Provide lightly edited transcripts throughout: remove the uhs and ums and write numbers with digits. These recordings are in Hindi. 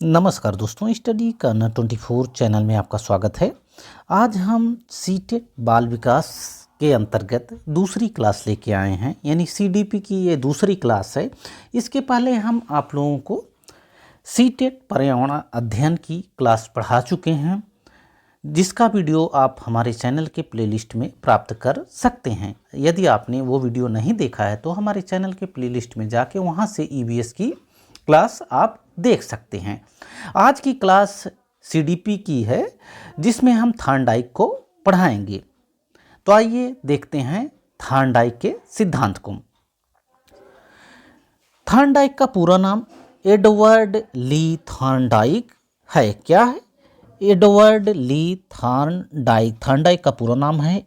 नमस्कार दोस्तों, स्टडी करना 24 चैनल में आपका स्वागत है। आज हम सीटेट बाल विकास के अंतर्गत दूसरी क्लास लेके आए हैं, यानी सीडीपी की ये दूसरी क्लास है। इसके पहले हम आप लोगों को सीटेट पर्यावरण अध्ययन की क्लास पढ़ा चुके हैं, जिसका वीडियो आप हमारे चैनल के प्लेलिस्ट में प्राप्त कर सकते हैं। यदि आपने वो वीडियो नहीं देखा है तो हमारे चैनल के प्लेलिस्ट में जाके वहाँ से ईवीएस की क्लास आप देख सकते हैं। आज की क्लास सीडीपी की है, जिसमें हम थॉर्नडाइक को पढ़ाएंगे। तो आइए देखते हैं थॉर्नडाइक के सिद्धांत को। थॉर्नडाइक का पूरा नाम एडवर्ड ली थॉर्नडाइक है। क्या है? एडवर्ड ली थॉर्नडाइक। थॉर्नडाइक का पूरा नाम है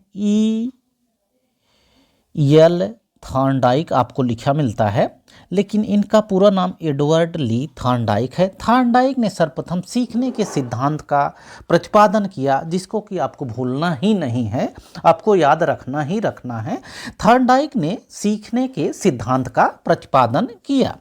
E.L. थॉर्नडाइक आपको लिखा मिलता है, लेकिन इनका पूरा नाम एडवर्ड ली थॉर्नडाइक है। थॉर्नडाइक ने सर्वप्रथम सीखने के सिद्धांत का प्रतिपादन किया, जिसको कि आपको भूलना ही नहीं है, आपको याद रखना ही रखना है। थॉर्नडाइक ने सीखने के सिद्धांत का प्रतिपादन किया।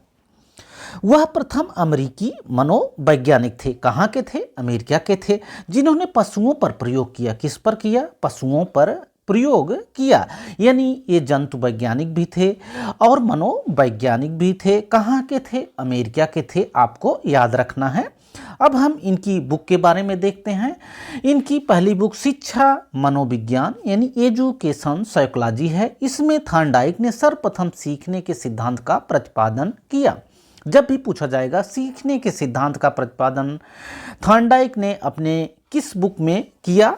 वह प्रथम अमेरिकी मनोवैज्ञानिक थे। कहाँ के थे? अमेरिका के थे, जिन्होंने पशुओं पर प्रयोग किया। किस पर किया? पशुओं पर प्रयोग किया। यानी ये जंतु वैज्ञानिक भी थे और मनोवैज्ञानिक भी थे। कहाँ के थे? अमेरिका के थे, आपको याद रखना है। अब हम इनकी बुक के बारे में देखते हैं। इनकी पहली बुक शिक्षा मनोविज्ञान यानी एजुकेशन साइकोलॉजी है। इसमें थॉर्नडाइक ने सर्वप्रथम सीखने के सिद्धांत का प्रतिपादन किया। जब भी पूछा जाएगा सीखने के सिद्धांत का प्रतिपादन थॉर्नडाइक ने अपने किस बुक में किया,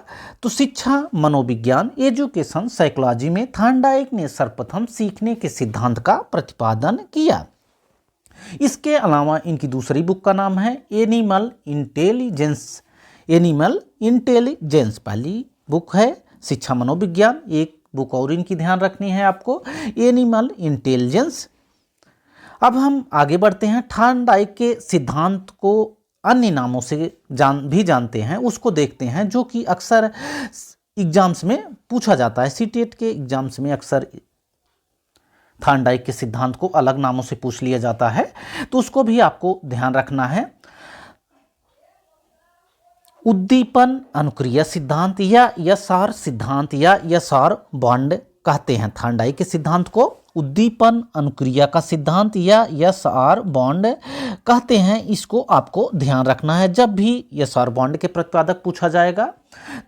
तो शिक्षा मनोविज्ञान एजुकेशन साइकोलॉजी में थॉर्नडाइक ने सर्वप्रथम सीखने के सिद्धांत का प्रतिपादन किया। इसके अलावा इनकी दूसरी बुक का नाम है एनिमल इंटेलिजेंस। एनिमल इंटेलिजेंस पहली बुक है। शिक्षा मनोविज्ञान, एक बुक और इनकी ध्यान रखनी है आपको, एनिमल इंटेलिजेंस। अब हम आगे बढ़ते हैं। थॉर्नडाइक के सिद्धांत को अन्य नामों से जानते हैं, उसको देखते हैं, जो कि अक्सर एग्जाम्स में पूछा जाता है। सीटेट के एग्जाम्स में अक्सर थॉर्नडाइक के सिद्धांत को अलग नामों से पूछ लिया जाता है, तो उसको भी आपको ध्यान रखना है। उद्दीपन अनुक्रिया सिद्धांत या यसार सिद्धांत या यसार बॉन्ड कहते हैं। थॉर्नडाइक के सिद्धांत को उद्दीपन अनुक्रिया का सिद्धांत या यसार बॉन्ड कहते हैं। इसको आपको ध्यान रखना है। जब भी यसार बॉन्ड के प्रतिपादक पूछा जाएगा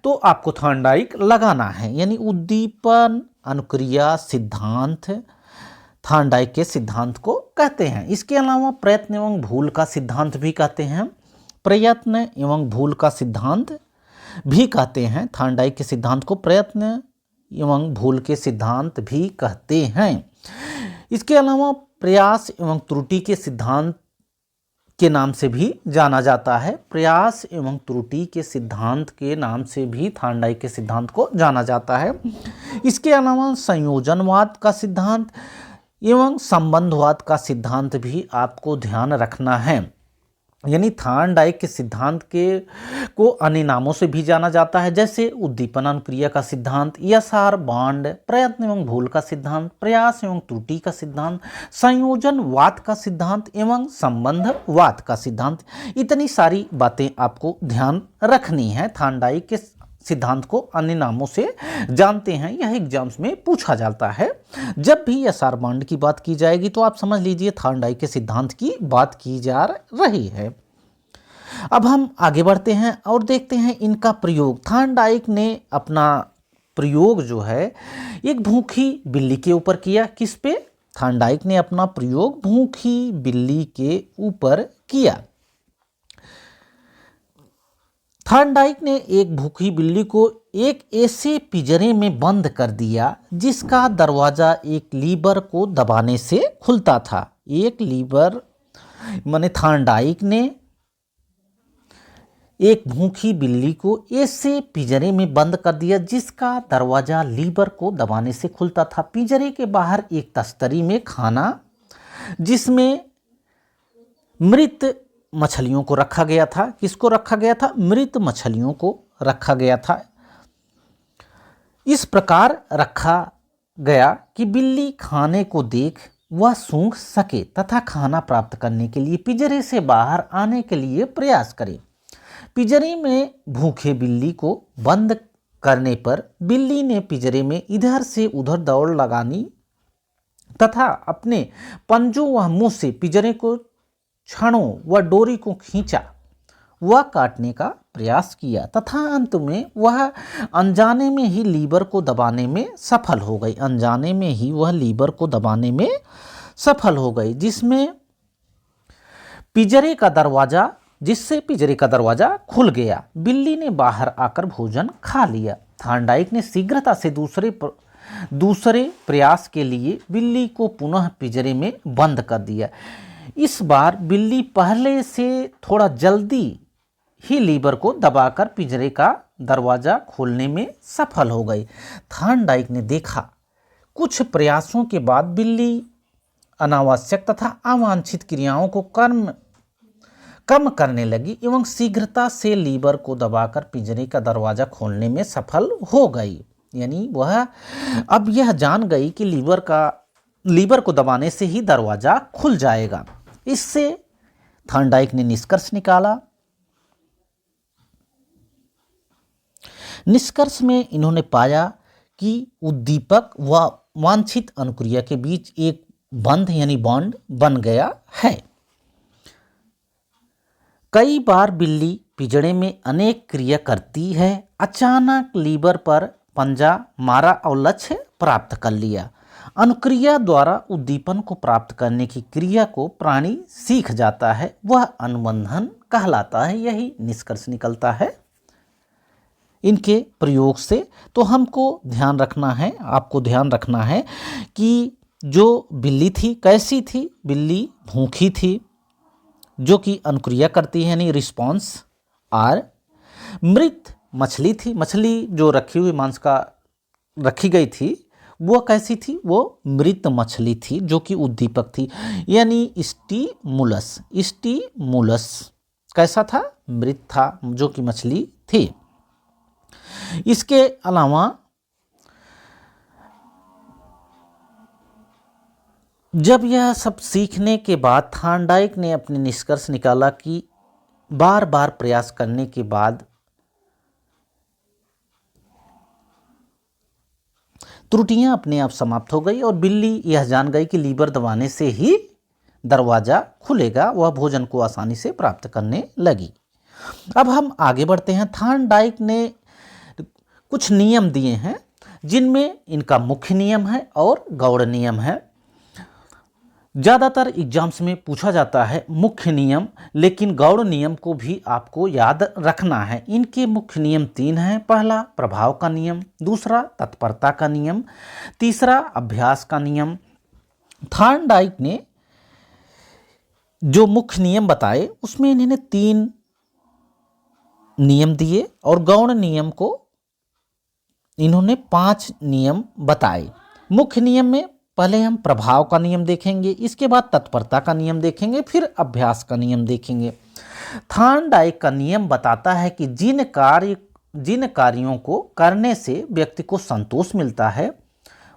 तो आपको थॉर्नडाइक लगाना है, यानी उद्दीपन अनुक्रिया सिद्धांत थॉर्नडाइक के सिद्धांत को कहते हैं। इसके अलावा प्रयत्न एवं भूल का सिद्धांत भी कहते हैं। प्रयत्न एवं भूल का सिद्धांत भी कहते हैं। थॉर्नडाइक के सिद्धांत को प्रयत्न एवं भूल के सिद्धांत भी कहते हैं। इसके अलावा प्रयास एवं त्रुटि के सिद्धांत के नाम से भी जाना जाता है। प्रयास एवं त्रुटि के सिद्धांत के नाम से भी थॉर्नडाइक के सिद्धांत को जाना जाता है। इसके अलावा संयोजनवाद का सिद्धांत एवं संबंधवाद का सिद्धांत भी आपको ध्यान रखना है। यानी थॉर्नडाइक के सिद्धांत को अन्य नामों से भी जाना जाता है, जैसे उद्दीपन अनुक्रिया का सिद्धांत, यसार बॉन्ड, प्रयत्न एवं भूल का सिद्धांत, प्रयास एवं त्रुटि का सिद्धांत, संयोजनवाद का सिद्धांत एवं संबंधवाद का सिद्धांत। इतनी सारी बातें आपको ध्यान रखनी है। थॉर्नडाइक के सिद्धांत को अन्य नामों से जानते हैं, यह एग्जाम्स में पूछा जाता है। जब भी यसार बॉन्ड की बात की जाएगी तो आप समझ लीजिए थॉर्नडाइक के सिद्धांत की बात की जा रही है। अब हम आगे बढ़ते हैं और देखते हैं इनका प्रयोग। थॉर्नडाइक ने अपना प्रयोग जो है एक भूखी बिल्ली के ऊपर किया। किस पे? थॉर्नडाइक ने अपना प्रयोग भूखी बिल्ली के ऊपर किया। थॉर्नडाइक ने एक भूखी बिल्ली को एक ऐसे पिंजरे में बंद कर दिया जिसका दरवाजा एक लीवर को दबाने से खुलता था। एक लीवर माने थॉर्नडाइक ने एक भूखी बिल्ली को ऐसे पिंजरे में बंद कर दिया जिसका दरवाजा लीवर को दबाने से खुलता था। पिंजरे के बाहर एक तस्तरी में खाना, जिसमें मृत मछलियों को रखा गया था। किसको रखा गया था? मृत मछलियों को रखा गया था। इस प्रकार रखा गया कि बिल्ली खाने को देख वह सूंघ सके तथा खाना प्राप्त करने के लिए पिंजरे से बाहर आने के लिए प्रयास करे। पिंजरे में भूखे बिल्ली को बंद करने पर बिल्ली ने पिंजरे में इधर से उधर दौड़ लगानी तथा अपने पंजों व मुंह से पिंजरे को छड़ों व डोरी को खींचा, वह काटने का प्रयास किया तथा अंत में वह अनजाने में ही लीवर को दबाने में सफल हो गई। अनजाने में ही वह लीवर को दबाने में सफल हो गई, जिससे पिंजरे का दरवाजा खुल गया। बिल्ली ने बाहर आकर भोजन खा लिया। थार्नडाइक ने शीघ्रता से दूसरे प्रयास के लिए बिल्ली को पुनः पिंजरे में बंद कर दिया। इस बार बिल्ली पहले से थोड़ा जल्दी ही लीवर को दबाकर पिंजरे का दरवाजा खोलने में सफल हो गई। थार्नडाइक ने देखा कुछ प्रयासों के बाद बिल्ली अनावश्यक तथा अवांछित क्रियाओं को कम करने लगी एवं शीघ्रता से लीवर को दबाकर पिंजरे का दरवाजा खोलने में सफल हो गई। यानी वह अब यह जान गई कि लीवर को दबाने से ही दरवाजा खुल जाएगा। इससे थार्नडाइक ने निष्कर्ष निकाला। निष्कर्ष में इन्होंने पाया कि उद्दीपक व वांछित अनुक्रिया के बीच एक बंध यानी बॉन्ड बन गया है। कई बार बिल्ली पिंजड़े में अनेक क्रिया करती है। अचानक लीवर पर पंजा मारा और लक्ष्य प्राप्त कर लिया। अनुक्रिया द्वारा उद्दीपन को प्राप्त करने की क्रिया को प्राणी सीख जाता है, वह अनुबंधन कहलाता है। यही निष्कर्ष निकलता है इनके प्रयोग से। तो हमको ध्यान रखना है, आपको ध्यान रखना है कि जो बिल्ली थी कैसी थी? बिल्ली भूखी थी, जो कि अनुक्रिया करती है यानी रिस्पॉन्स। और मृत मछली थी, मछली जो रखी हुई मांस का रखी गई थी वो कैसी थी? वो मृत मछली थी जो कि उद्दीपक थी यानी स्टिमुलस कैसा था? मृत था, जो कि मछली थी। इसके अलावा जब यह सब सीखने के बाद थार्नडाइक ने अपने निष्कर्ष निकाला कि बार बार प्रयास करने के बाद त्रुटियां अपने आप समाप्त हो गई और बिल्ली यह जान गई कि लीवर दबाने से ही दरवाज़ा खुलेगा। वह भोजन को आसानी से प्राप्त करने लगी। अब हम आगे बढ़ते हैं। थार्नडाइक ने कुछ नियम दिए हैं जिनमें इनका मुख्य नियम है और गौड़ नियम है। ज़्यादातर एग्जाम्स में पूछा जाता है मुख्य नियम, लेकिन गौड़ नियम को भी आपको याद रखना है। इनके मुख्य नियम 3 हैं। पहला प्रभाव का नियम, दूसरा तत्परता का नियम, तीसरा अभ्यास का नियम। थार्नडाइक ने जो मुख्य नियम बताए उसमें इन्होंने 3 नियम दिए और गौड़ नियम को इन्होंने 5 नियम बताए। मुख्य नियम में पहले हम प्रभाव का नियम देखेंगे, इसके बाद तत्परता का नियम देखेंगे, फिर अभ्यास का नियम देखेंगे। थार्नडाइक का नियम बताता है कि जिन कार्यों को करने से व्यक्ति को संतोष मिलता है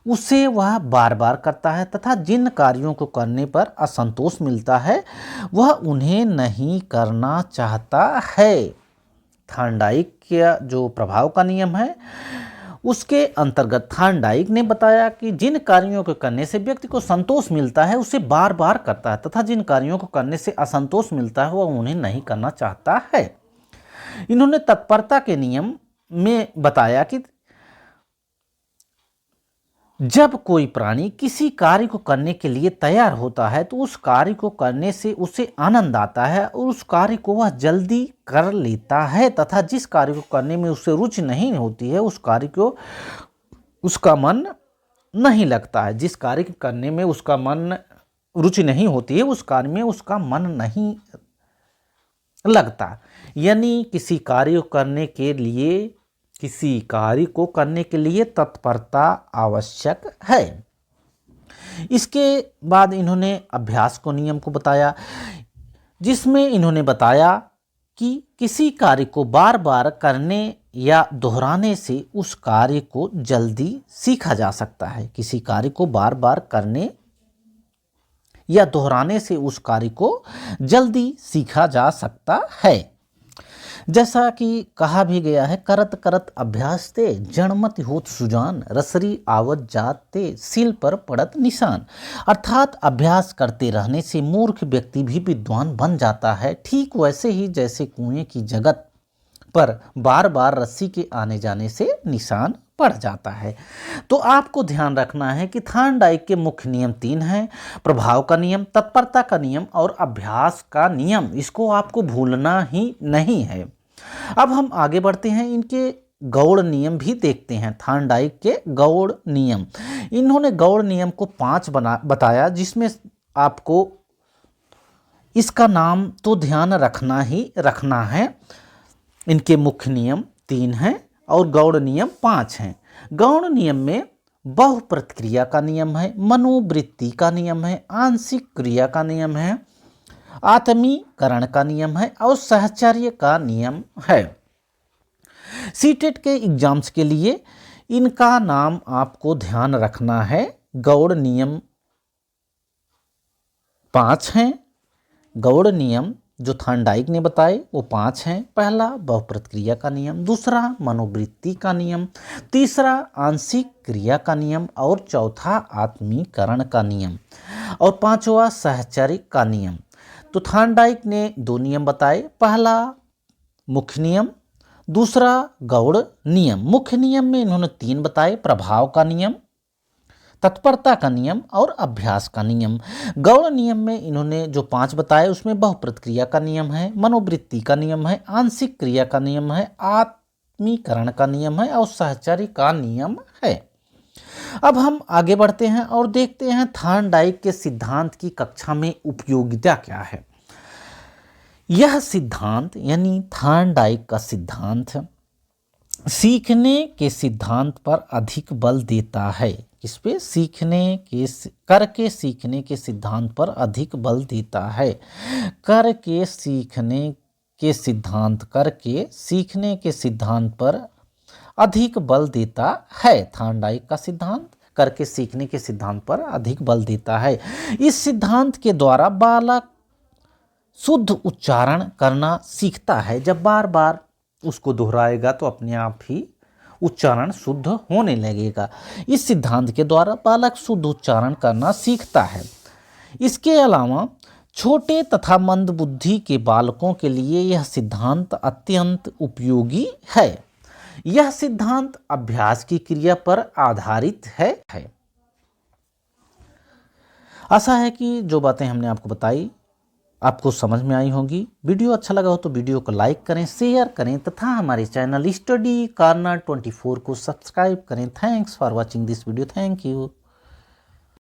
उसे वह बार बार करता है तथा जिन कार्यों को करने पर असंतोष मिलता है वह उन्हें नहीं करना चाहता है। थार्नडाइक का जो प्रभाव का नियम है उसके अंतर्गत थार्नडाइक ने बताया कि जिन कार्यों को करने से व्यक्ति को संतोष मिलता है उसे बार बार करता है तथा जिन कार्यों को करने से असंतोष मिलता है वह उन्हें नहीं करना चाहता है। इन्होंने तत्परता के नियम में बताया कि जब कोई प्राणी किसी कार्य को करने के लिए तैयार होता है तो उस कार्य को करने से उसे आनंद आता है और उस कार्य को वह जल्दी कर लेता है तथा जिस कार्य को करने में उसे रुचि नहीं होती है उस कार्य को उसका मन नहीं लगता है। जिस कार्य करने में उसका मन रुचि नहीं होती है उस कार्य में उसका मन नहीं लगता। यानी किसी कार्य को करने के लिए तत्परता आवश्यक है। इसके बाद इन्होंने अभ्यास को नियम को बताया, जिसमें इन्होंने बताया कि किसी कार्य को बार बार करने या दोहराने से उस कार्य को जल्दी सीखा जा सकता है। किसी कार्य को बार बार करने या दोहराने से उस कार्य को जल्दी सीखा जा सकता है। जैसा कि कहा भी गया है, करत करत अभ्यास ते जड़मत होत सुजान, रसरी आवत जात ते सील पर पड़त निशान। अर्थात अभ्यास करते रहने से मूर्ख व्यक्ति भी विद्वान बन जाता है। ठीक वैसे ही जैसे कुएं की जगत पर बार बार रस्सी के आने जाने से निशान पड़ जाता है। तो आपको ध्यान रखना है कि थार्नडाइक के मुख्य नियम 3 हैं। प्रभाव का नियम, तत्परता का नियम और अभ्यास का नियम। इसको आपको भूलना ही नहीं है। अब हम आगे बढ़ते हैं, इनके गौड़ नियम भी देखते हैं। थार्नडाइक के गौड़ नियम, इन्होंने गौड़ नियम को 5 बताया, जिसमें आपको इसका नाम तो ध्यान रखना ही रखना है। इनके मुख्य नियम 3 हैं और गौड़ नियम 5 हैं। गौड़ नियम में बहु प्रतिक्रिया का नियम है, मनोवृत्ति का नियम है, आंशिक क्रिया का नियम है, आत्मीकरण का नियम है और सहचर्य का नियम है। सीटेट के एग्जाम्स के लिए इनका नाम आपको ध्यान रखना है। गौड़ नियम 5 हैं। गौड़ नियम जो थार्नडाइक ने बताए वो 5 हैं। पहला बहुप्रतिक्रिया का नियम, दूसरा मनोवृत्ति का नियम, तीसरा आंशिक क्रिया का नियम और चौथा आत्मीकरण का नियम और पांचवा सहचर्य का नियम। तो थार्नडाइक ने 2 नियम बताए, पहला मुख्य नियम, दूसरा गौड़ नियम। मुख्य नियम में इन्होंने 3 बताए, प्रभाव का नियम, तत्परता का नियम और अभ्यास का नियम। गौड़ नियम में इन्होंने जो 5 बताए उसमें बहुप्रतिक्रिया का नियम है, मनोवृत्ति का नियम है, आंशिक क्रिया का नियम है, आत्मीकरण का नियम है और सहचर्य का नियम है। अब हम आगे बढ़ते हैं और देखते हैं थार्नडाइक के सिद्धांत की कक्षा में उपयोगिता क्या है। यह सिद्धांत यानी थार्नडाइक का सिद्धांत सीखने के सिद्धांत पर अधिक बल देता है। किस पे? करके सीखने के सिद्धांत पर अधिक बल देता है। करके सीखने के सिद्धांत पर अधिक बल देता है। थार्नडाइक का सिद्धांत करके सीखने के सिद्धांत पर अधिक बल देता है। इस सिद्धांत के द्वारा बालक शुद्ध उच्चारण करना सीखता है। जब बार बार उसको दोहराएगा तो अपने आप ही उच्चारण शुद्ध होने लगेगा। इस सिद्धांत के द्वारा बालक शुद्ध उच्चारण करना सीखता है। इसके अलावा छोटे तथा मंद बुद्धि के बालकों के लिए यह सिद्धांत अत्यंत उपयोगी है। यह सिद्धांत अभ्यास की क्रिया पर आधारित है। आशा है कि जो बातें हमने आपको बताई आपको समझ में आई होंगी। वीडियो अच्छा लगा हो तो वीडियो को लाइक करें, शेयर करें तथा हमारे चैनल स्टडी कॉर्नर 24 को सब्सक्राइब करें। Thanks for watching this video. Thank you.